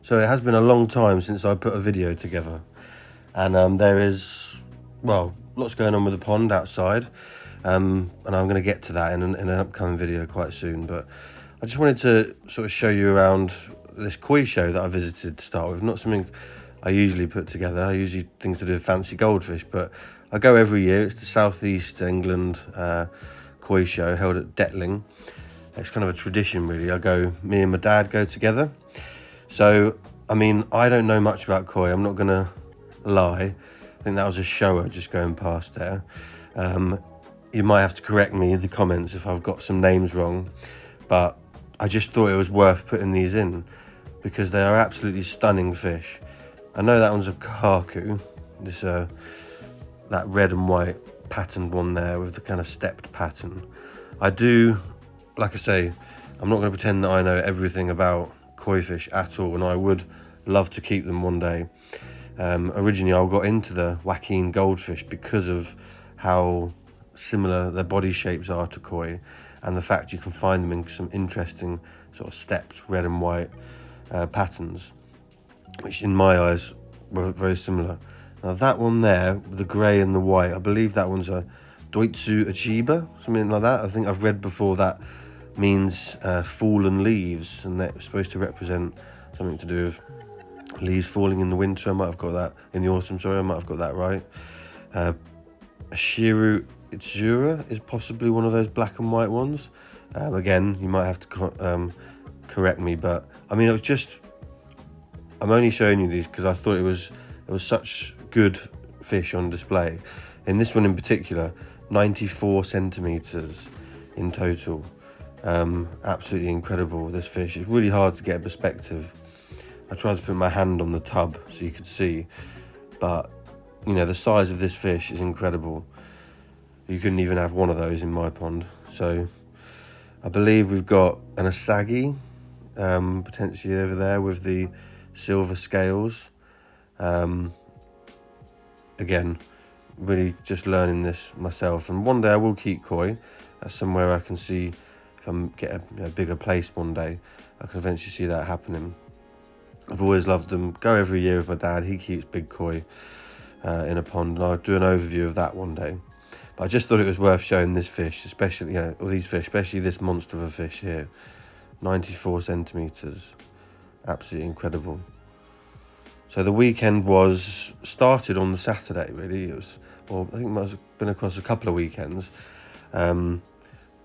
So it has been a long time since I put a video together, and there is, well, lots going on with the pond outside, and I'm going to get to that in an upcoming video quite soon. But I just wanted to sort of show you around this koi show that I visited to start with. Not something I usually put together. I usually things to do with fancy goldfish, but I go every year. It's the South East England koi show held at Detling. It's kind of a tradition, really. Me and my dad go together. So, I mean, I don't know much about koi. I'm not going to lie. I think that was a shower just going past there. You might have to correct me in the comments if I've got some names wrong. But I just thought it was worth putting these in because they are absolutely stunning fish. I know that one's a kahaku. This that red and white patterned one there with the kind of stepped pattern. I do, like I say, I'm not going to pretend that I know everything about koi fish at all, and I would love to keep them one day. Originally I got into the Joaquin goldfish because of how similar their body shapes are to koi, and the fact you can find them in some interesting sort of stepped red and white patterns, which in my eyes were very similar. Now that one there, the grey and the white, I believe that one's a Doitsu Achiba, something like that. I think I've read before that means fallen leaves, and that's supposed to represent something to do with leaves falling in the winter. I might have got that in the autumn, sorry, I might have got that right. Shiru Itzura is possibly one of those black and white ones. Again, you might have to correct me, but I mean, I'm only showing you these because I thought it was such good fish on display. In this one in particular, 94 centimeters in total. Absolutely incredible, this fish. It's really hard to get a perspective. I tried to put my hand on the tub so you could see, but you know, the size of this fish is incredible. You couldn't even have one of those in my pond. So I believe we've got an asagi potentially over there with the silver scales. Again, really just learning this myself, and one day I will keep koi. That's somewhere I can see, if I get a bigger place one day, I can eventually see that happening. I've always loved them. Go every year with my dad. He keeps big koi in a pond, and I'll do an overview of that one day. But I just thought it was worth showing this fish, especially, you know, all these fish, especially this monster of a fish here. 94 centimeters, absolutely incredible. So the weekend started on the Saturday, really. It was, or I think it must have been across a couple of weekends.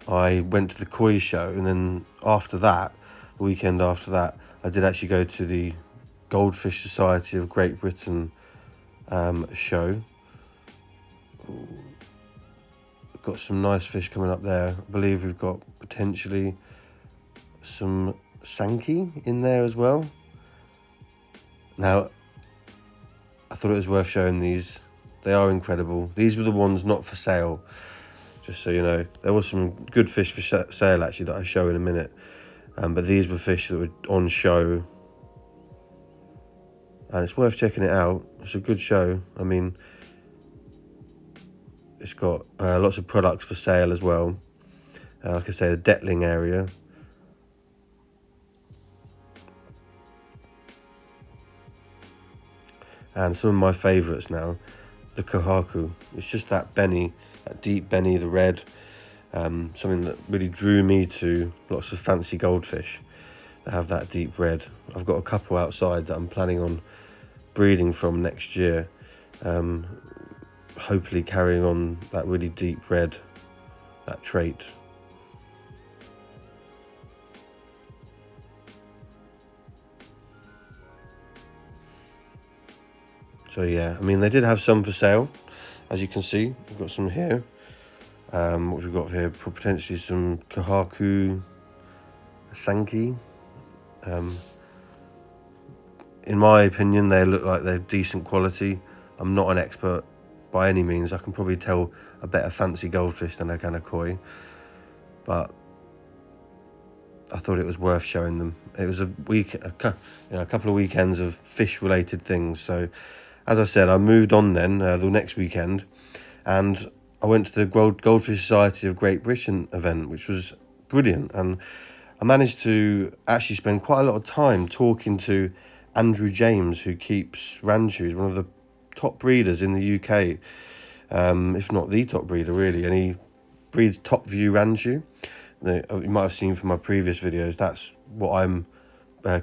I went to the koi show, and then after that, the weekend after that, I did actually go to the Goldfish Society of Great Britain show. Got some nice fish coming up there. I believe we've got potentially some Sankey in there as well. Now, I thought it was worth showing these. They are incredible. These were the ones not for sale, just so you know. There was some good fish for sale actually that I'll show in a minute. But these were fish that were on show. And it's worth checking it out. It's a good show. I mean, it's got lots of products for sale as well. Like I say, the Detling area. And some of my favourites now, the kahaku. It's just that benny, that deep benny, the red. Something that really drew me to lots of fancy goldfish that have that deep red. I've got a couple outside that I'm planning on breeding from next year. Hopefully carrying on that really deep red, that trait. So yeah, I mean, they did have some for sale, as you can see. We've got some here. What we've got here, potentially some kahaku Sankey. In my opinion, they look like they're decent quality. I'm not an expert by any means. I can probably tell a better fancy goldfish than I can a koi, but I thought it was worth showing them. It was a couple of weekends of fish-related things. So, as I said, I moved on then the next weekend, and I went to the Goldfish Society of Great Britain event, which was brilliant. And I managed to actually spend quite a lot of time talking to Andrew James, who keeps Ranchu. He's one of the top breeders in the UK, if not the top breeder really, and he breeds top view Ranchu. You might have seen from my previous videos, that's what I'm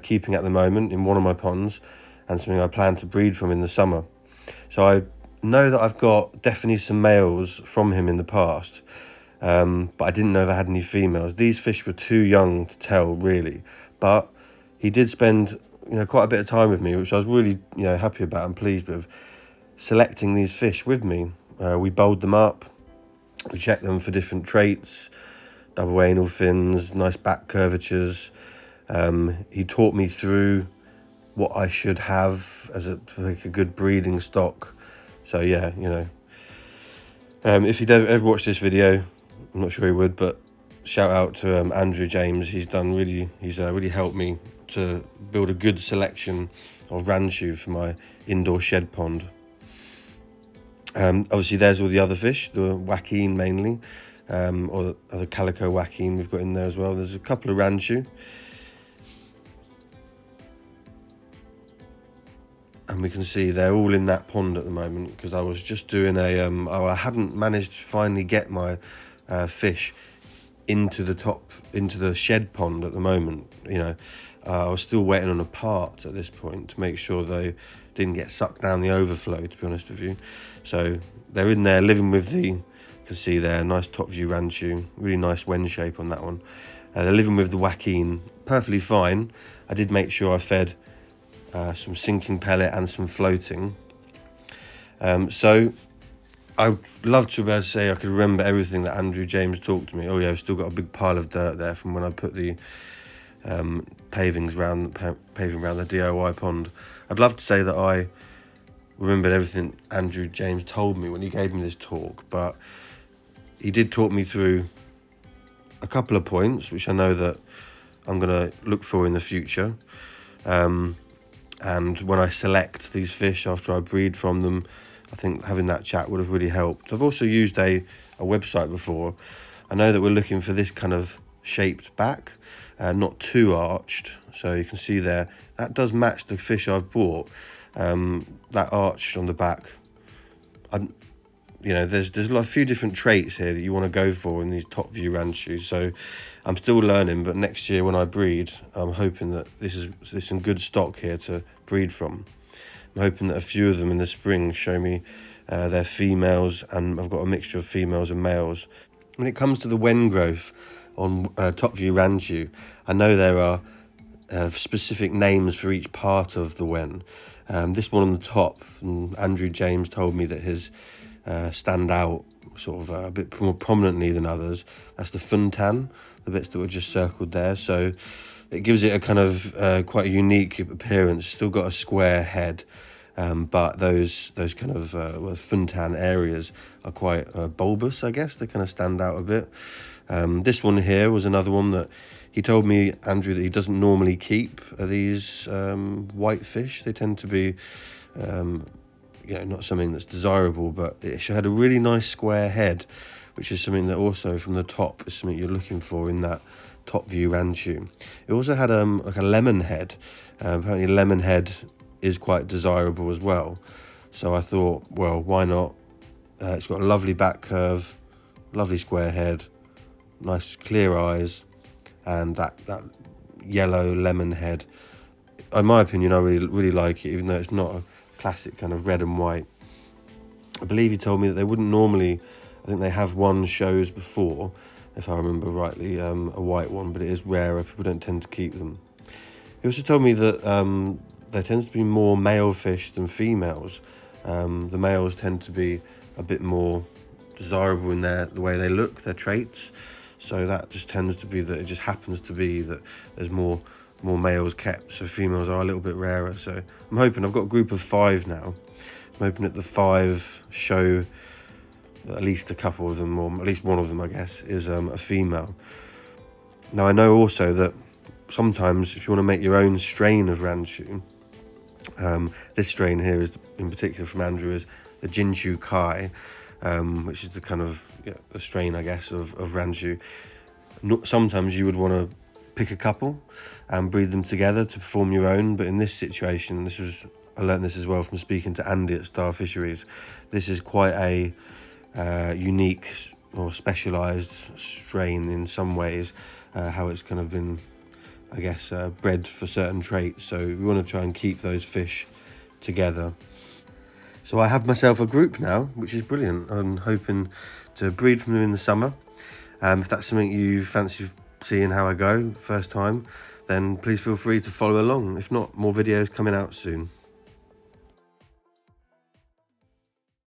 keeping at the moment in one of my ponds, and something I plan to breed from in the summer. So I know that I've got definitely some males from him in the past, but I didn't know if I had any females. These fish were too young to tell really, but he did spend quite a bit of time with me, which I was really happy about and pleased with, selecting these fish with me. We bowled them up, we checked them for different traits, double anal fins, nice back curvatures. He taught me through what I should have as a good breeding stock. So yeah, if he'd ever watched this video, I'm not sure he would, but shout out to Andrew James. He's really helped me to build a good selection of Ranchu for my indoor shed pond. Obviously there's all the other fish, the Joaquin mainly, or the calico Joaquin we've got in there as well. There's a couple of Ranchu. And we can see they're all in that pond at the moment, because I was just doing I hadn't managed to finally get my fish into the shed pond at the moment. I was still waiting on a part at this point to make sure they didn't get sucked down the overflow, to be honest with you. So they're in there living with you can see there, nice top view Ranchu, really nice wen shape on that one. They're living with the Joaquin perfectly fine. I did make sure I fed some sinking pellet and some floating. So I'd love to be able to say I could remember everything that Andrew James talked to me. Oh yeah, I've still got a big pile of dirt there from when I put the paving around the DIY pond. I'd love to say that I remembered everything Andrew James told me when he gave me this talk, but he did talk me through a couple of points which I know that I'm going to look for in the future. And when I select these fish after I breed from them, I think having that chat would have really helped. I've also used a website before. I know that we're looking for this kind of shaped back, not too arched. So you can see there, that does match the fish I've bought. That arch on the back, there's a few different traits here that you want to go for in these top view Ranchus. So I'm still learning, but next year when I breed, I'm hoping that there's some good stock here to breed from. I'm hoping that a few of them in the spring show me their females, and I've got a mixture of females and males. When it comes to the wen growth on top view Ranchu, I know there are specific names for each part of the wen. This one on the top, and Andrew James told me that his stand out sort of a bit more prominently than others. That's the funtan, the bits that were just circled there. So it gives it a kind of quite a unique appearance. Still got a square head, but those kind of funtan areas are quite bulbous, I guess. They kind of stand out a bit. This one here was another one that he told me, Andrew, that he doesn't normally keep these white fish. They tend to be not something that's desirable, but it had a really nice square head, which is something that also from the top is something you're looking for in that top view Ranchu. It also had like a lemon head. Apparently lemon head is quite desirable as well. So I thought, well, why not? It's got a lovely back curve, lovely square head, nice clear eyes, and that yellow lemon head. In my opinion, I really like it, even though it's not a classic kind of red and white. I believe he told me that they wouldn't normally, I think they have won shows before, if I remember rightly, a white one, but it is rarer. People don't tend to keep them. He also told me that there tends to be more male fish than females. The males tend to be a bit more desirable in the way they look, their traits. So that just tends to be that it just happens to be that there's more males kept, so females are a little bit rarer. So I'm hoping, I've got a group of 5 now. I'm hoping that the 5 show that at least a couple of them, or at least one of them, I guess, is a female. Now I know also that sometimes if you want to make your own strain of Ranchu, this strain here is in particular from Andrew is the Jinchu Kai, which is the kind of the strain, I guess, of Ranchu. Sometimes you would want to pick a couple and breed them together to form your own. But in this situation, I learned this as well from speaking to Andy at Star Fisheries. This is quite a unique or specialised strain in some ways, how it's kind of been, I guess, bred for certain traits. So we want to try and keep those fish together. So I have myself a group now, which is brilliant. I'm hoping to breed from them in the summer. If that's something you fancy seeing how I go first time, then please feel free to follow along. If not, more videos coming out soon.